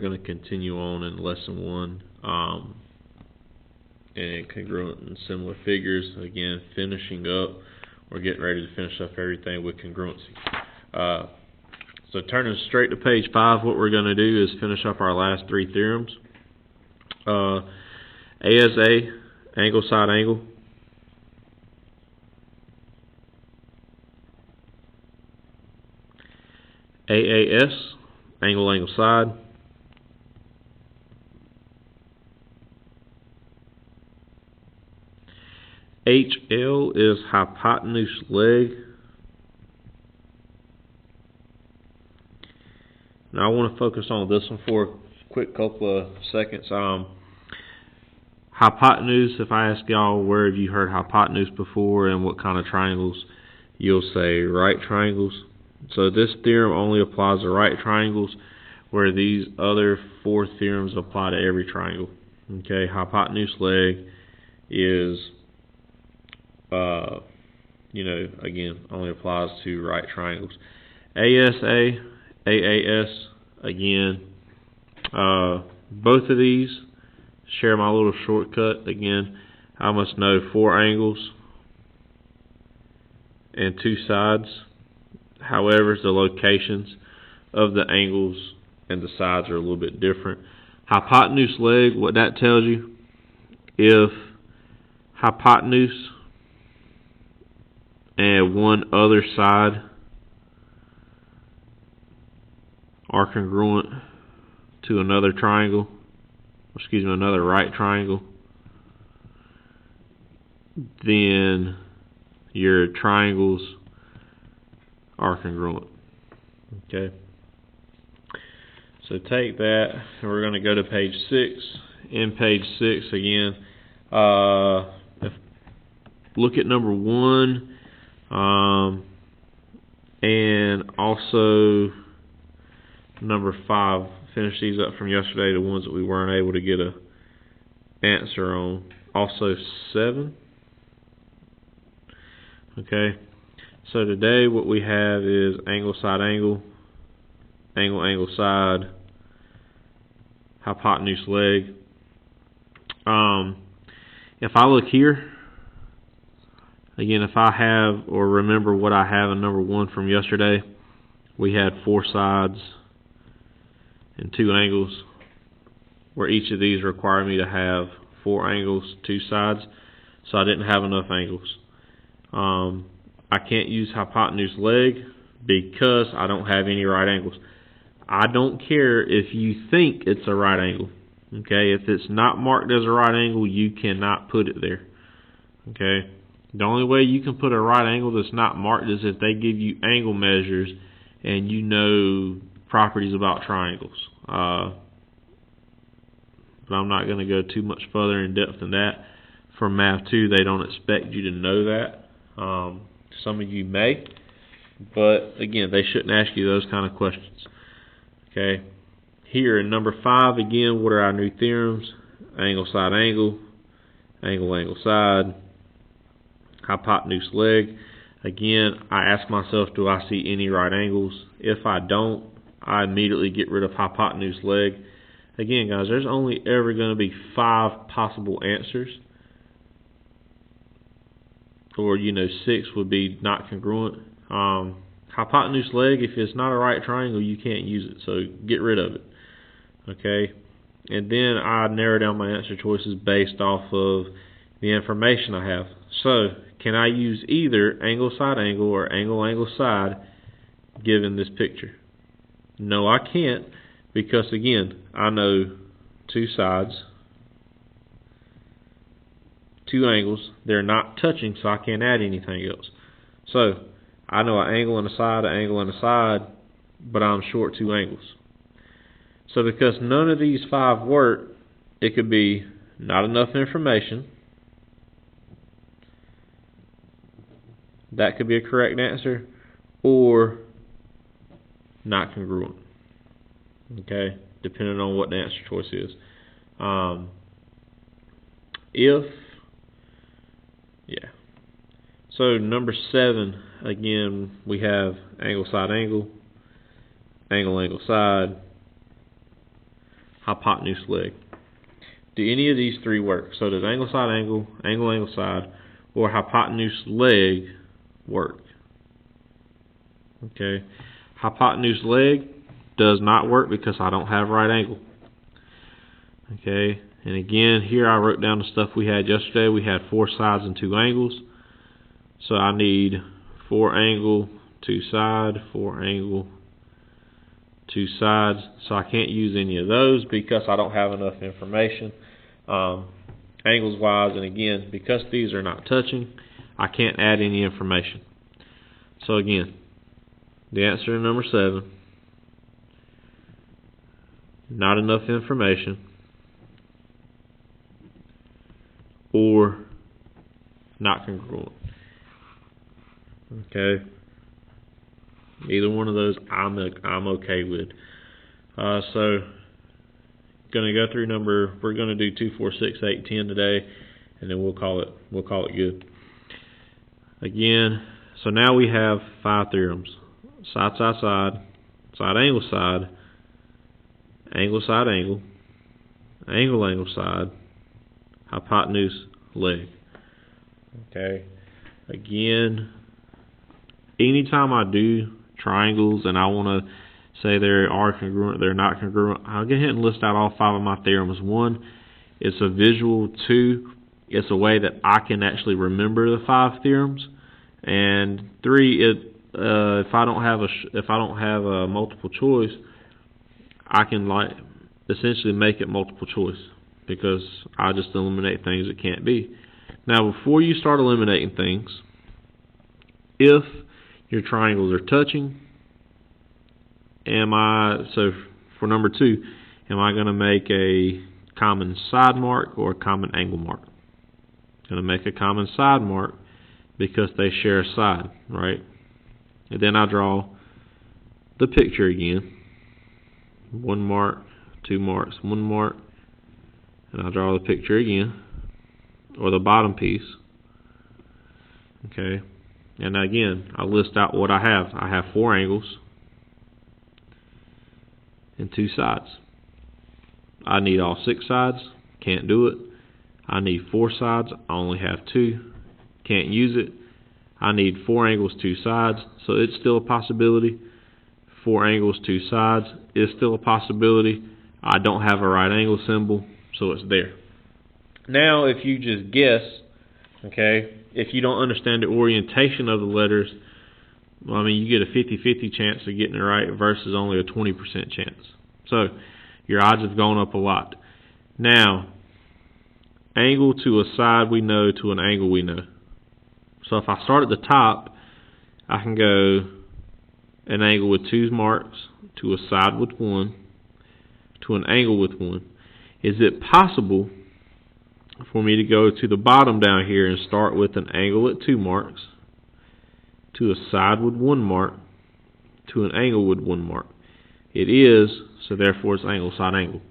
We're going to continue on in lesson 1 and congruent and similar figures. Again, finishing up. We're getting ready to finish up everything with congruency. So turning straight to page 5, what we're going to do is finish up our last 3 theorems. ASA, angle side angle. AAS, angle angle side. HL is hypotenuse leg. Now I want to focus on this one for a quick couple of seconds. Hypotenuse, if I ask y'all where have you heard hypotenuse before and what kind of triangles, you'll say right triangles. So this theorem only applies to right triangles, where these other 4 theorems apply to every triangle. Okay, hypotenuse leg is, again, only applies to right triangles. ASA, AAS, again, both of these share my little shortcut. Again, I must know 4 angles and 2 sides. However, the locations of the angles and the sides are a little bit different. Hypotenuse leg, what that tells you, if hypotenuse and one other side are congruent to another triangle, another right triangle, then your triangles are congruent. Okay. So take that, and we're going to go to page 6. In page 6 again, look at number 1, and also number 5. Finish these up from yesterday, the ones that we weren't able to get a answer on. Also 7. Okay. So today what we have is angle side angle, angle angle side, hypotenuse leg. If I look here, again, if I have or remember what I have in number 1 from yesterday, we had 4 sides and 2 angles, where each of these require me to have 4 angles, 2 sides, so I didn't have enough angles. I can't use hypotenuse leg because I don't have any right angles. I don't care if you think it's a right angle. Okay, if it's not marked as a right angle, you cannot put it there. Okay, the only way you can put a right angle that's not marked is if they give you angle measures and you know properties about triangles. But I'm not going to go too much further in depth than that. For Math 2, they don't expect you to know that. Some of you may, but again, they shouldn't ask you those kind of questions. Okay, here in number 5, again, what are our new theorems? Angle side angle, angle angle side, hypotenuse leg. Again, I ask myself, do I see any right angles? If I don't, I immediately get rid of hypotenuse leg. Again, guys, there's only ever going to be 5 possible answers. Or 6 would be not congruent. Hypotenuse leg, if it's not a right triangle, you can't use it, so get rid of it. Okay, and then I narrow down my answer choices based off of the information I have. So can I use either angle side angle or angle angle side given this picture? No, I can't, because again, I know 2 sides, 2 angles, they're not touching, so I can't add anything else. So I know an angle and a side, an angle and a side, but I'm short 2 angles. So because none of these 5 work, it could be not enough information. That could be a correct answer, or not congruent. Okay, depending on what the answer choice is. So number 7, again, we have angle side angle, angle angle side, hypotenuse leg. Do any of these three work? So does angle side angle, angle angle side, or hypotenuse leg work? Okay, hypotenuse leg does not work because I don't have right angle. Okay, and again here I wrote down the stuff we had yesterday. We had 4 sides and 2 angles. So I need 4 angle, 2 side, 4 angle, 2 sides. So I can't use any of those because I don't have enough information angles wise, and again because these are not touching, I can't add any information. So again, the answer to number 7, not enough information, or not congruent. Okay, either one of those I'm okay with. So gonna go through we're gonna do 2, 4, 6, 8, 10 today, and then we'll call it good. Again, so now we have 5 theorems: side side side, side angle side, angle side angle, angle angle side, hypotenuse leg. Okay, again, anytime I do triangles and I want to say they are congruent, they're not congruent, I'll go ahead and list out all 5 of my theorems. 1, it's a visual. 2, it's a way that I can actually remember the 5 theorems. And 3, if I don't have a multiple choice, I can essentially make it multiple choice because I just eliminate things that can't be. Now, before you start eliminating things, if your triangles are touching, so for number 2, am I going to make a common side mark or a common angle mark? I'm going to make a common side mark because they share a side, right? And then I draw the picture again. 1 mark, 2 marks, 1 mark, and I draw the picture again, or the bottom piece. Okay, and again, I list out what I have. I have 4 angles and 2 sides. I need all 6 sides, can't do it. I need 4 sides, I only have 2, can't use it. I need 4 angles, 2 sides, so it's still a possibility. 4 angles, 2 sides is still a possibility. I don't have a right angle symbol, so it's there. Now, if you just guess, okay, if you don't understand the orientation of the letters, well, I mean, you get a 50-50 chance of getting it right versus only a 20% chance. So your odds have gone up a lot. Now, angle to a side we know, to an angle we know. So if I start at the top, I can go an angle with 2 marks, to a side with 1, to an angle with 1. Is it possible for me to go to the bottom down here and start with an angle at 2 marks, to a side with 1 mark, to an angle with 1 mark? It is, so therefore it's angle side angle.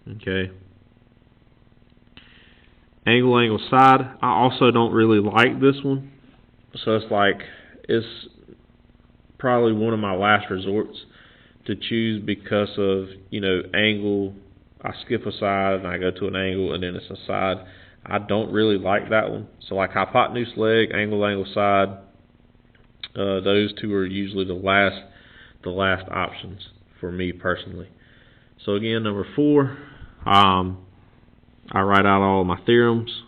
Okay. Angle angle side, I also don't really like this one. So it's probably one of my last resorts to choose because of, angle. I skip a side and I go to an angle and then it's a side. I don't really like that one. So like hypotenuse leg, angle angle side, those 2 are usually the last options for me personally. So again, number 4, I write out all of my theorems.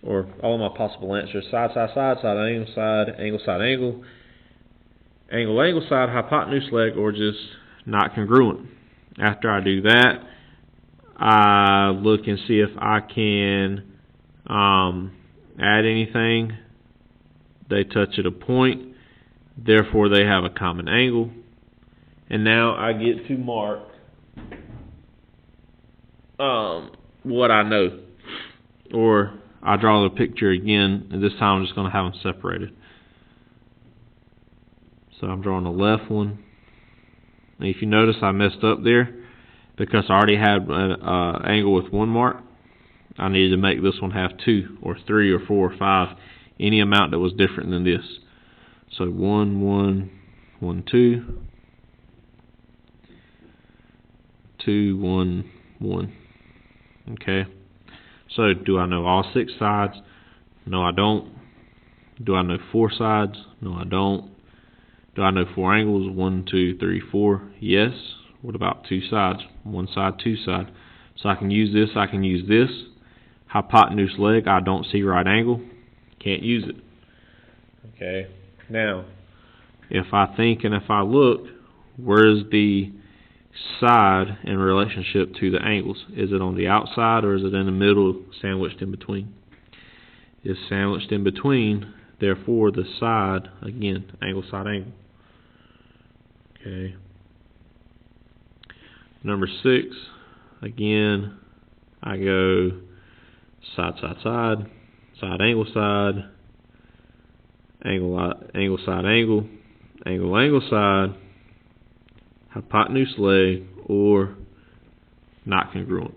Or all of my possible answers: side, side, side, side, angle, side, angle, angle, angle, side, hypotenuse leg, or just not congruent. After I do that, I look and see if I can add anything. They touch at a point, therefore they have a common angle. And now I get to mark what I know. Or I draw the picture again, and this time I'm just going to have them separated. So I'm drawing the left one. And if you notice, I messed up there because I already had an angle with 1 mark. I needed to make this one have 2 or 3 or 4 or 5, any amount that was different than this. So 1, 1, 1, 2, 2, 1, 1. Okay. So do I know all 6 sides? No, I don't. Do I know 4 sides? No, I don't. Do I know 4 angles? 1, 2, 3, 4. Yes. What about 2 sides? 1 side, 2 side. So I can use this, I can use this. Hypotenuse leg, I don't see right angle. Can't use it. Okay. Now, if I think and if I look, where's the side in relationship to the angles? Is it on the outside or is it in the middle, sandwiched in between? It's sandwiched in between, therefore the side, again, angle, side, angle. Okay. Number 6, again, I go side, side, side, side, angle, side, angle, angle, side, angle, angle, angle, side, hypotenuse leg, or not congruent.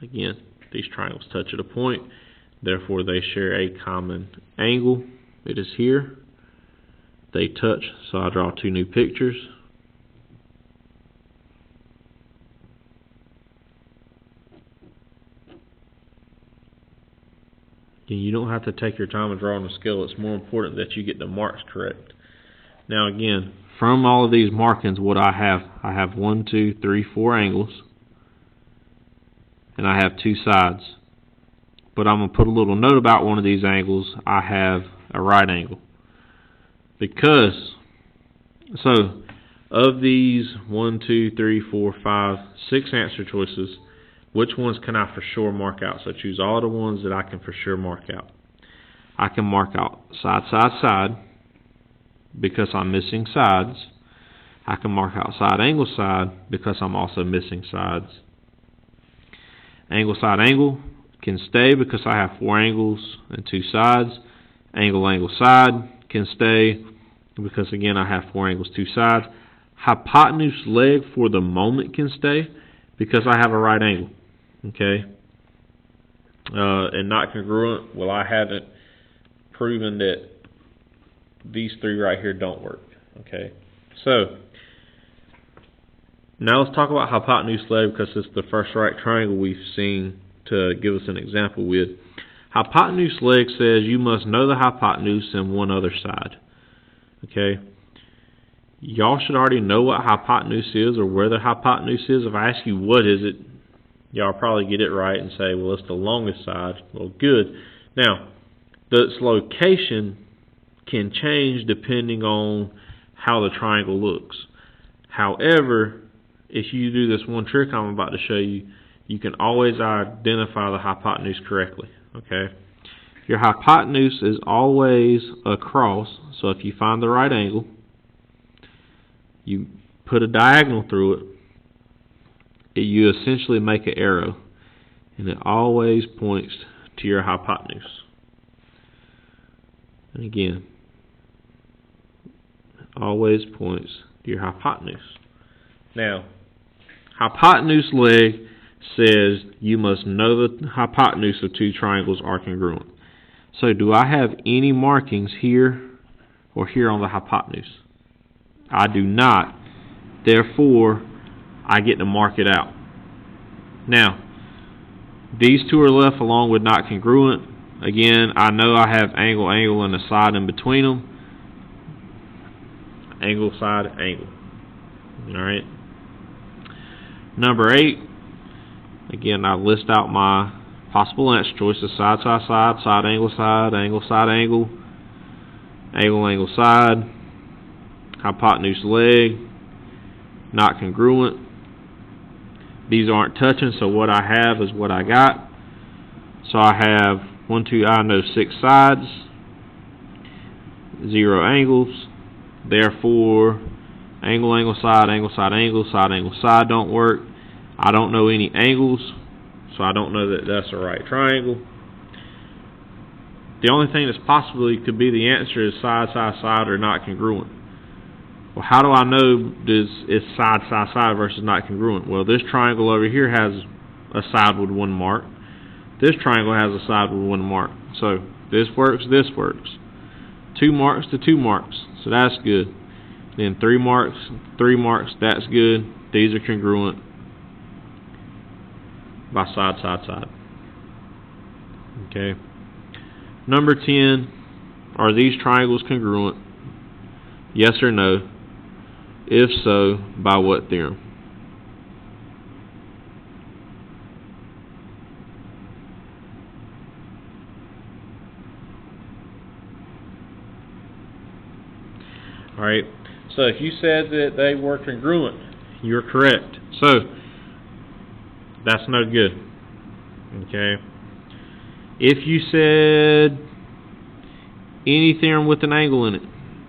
Again, these triangles touch at a point, therefore they share a common angle. It is here. They touch, so I draw 2 new pictures. You don't have to take your time and draw on the scale. It's more important that you get the marks correct. Now again, from all of these markings, what I have 1, 2, 3, 4 angles, and I have 2 sides. But I'm going to put a little note about one of these angles. I have a right angle. Because, so, of these 1, 2, 3, 4, 5, 6 answer choices, which ones can I for sure mark out? So choose all the ones that I can for sure mark out. I can mark out side, side, side, because I'm missing sides. I can mark out side, angle, side, because I'm also missing sides. Angle, side, angle can stay because I have 4 angles and 2 sides. Angle, angle, side can stay because, again, I have 4 angles, 2 sides. Hypotenuse leg for the moment can stay because I have a right angle. Okay. And not congruent, well, I haven't proven that these 3 right here don't work. Okay. So, now let's talk about hypotenuse leg because it's the first right triangle we've seen to give us an example with. Hypotenuse leg says you must know the hypotenuse and one other side. Okay. Y'all should already know what hypotenuse is or where the hypotenuse is. If I ask you what is it, y'all probably get it right and say, well, it's the longest side. Well, good. Now, its location can change depending on how the triangle looks. However, if you do this one trick I'm about to show you, you can always identify the hypotenuse correctly. Okay. Your hypotenuse is always across, so if you find the right angle, you put a diagonal through it, you essentially make an arrow, and it always points to your hypotenuse. And again, it always points to your hypotenuse. Now, hypotenuse leg says you must know the hypotenuse of 2 triangles are congruent. So do I have any markings here or here on the hypotenuse? I do not. Therefore, I get to mark it out. Now, these 2 are left along with not congruent. Again, I know I have angle, angle, and a side in between them. Angle, side, angle. Alright. Number 8. Again, I list out my possible answer choices. Side, side, side, side, angle, side, angle, side, angle, angle, angle, side, hypotenuse leg, not congruent. These aren't touching, so what I have is what I got. So I have 1, 2, I know 6 sides, 0 angles. Therefore, angle, angle, side, angle, side, angle, side, angle, side don't work. I don't know any angles, so I don't know that that's a right triangle. The only thing that's possibly could be the answer is side, side, side, or not congruent. Well, how do I know it's side, side, side versus not congruent? Well, this triangle over here has a side with 1 mark. This triangle has a side with one mark. So this works, this works. 2 marks to 2 marks. So that's good. Then 3 marks, 3 marks, that's good. These are congruent by side, side, side. Okay. Number 10, are these triangles congruent? Yes or no? If so, by what theorem? Alright, so if you said that they were congruent, you're correct. So, that's no good. Okay. If you said any theorem with an angle in it,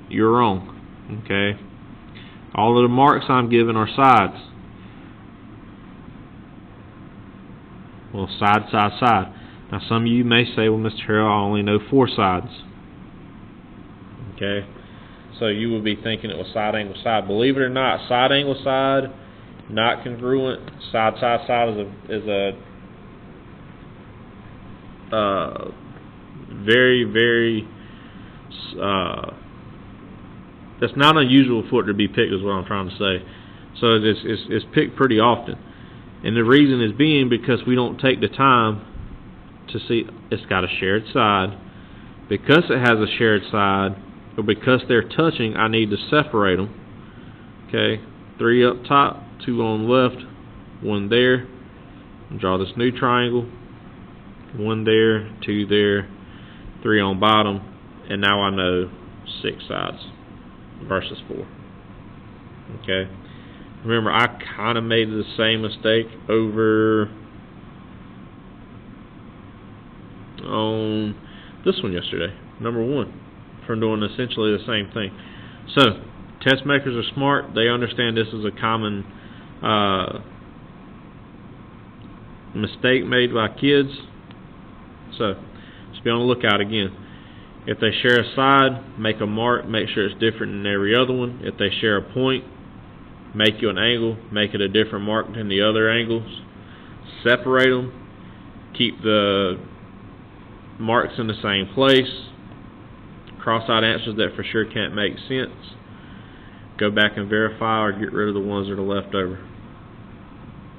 you're wrong. Okay. All of the marks I'm giving are sides. Well, side, side, side. Now some of you may say, well, Mr. Harrell, I only know 4 sides. Okay. So you would be thinking it was side, angle, side. Believe it or not, side, angle, side, not congruent. Side, side, side is a very, very that's not unusual for it to be picked, is what I'm trying to say. So it's picked pretty often, and the reason is being because we don't take the time to see it's got a shared side. Because it has a shared side, or because they're touching, I need to separate them. Okay, 3 up top, 2 on the left, 1 there. Draw this new triangle. 1 there, 2 there, 3 on bottom, and now I know 6 sides versus 4. Okay. Remember, I kind of made the same mistake over on this one yesterday, number 1, from doing essentially the same thing. So, test makers are smart. They understand this is a common mistake made by kids. So, just be on the lookout again. If they share a side, make a mark, make sure it's different than every other one. If they share a point, make you an angle, make it a different mark than the other angles. Separate them, keep the marks in the same place. Cross out answers that for sure can't make sense. Go back and verify or get rid of the ones that are left over.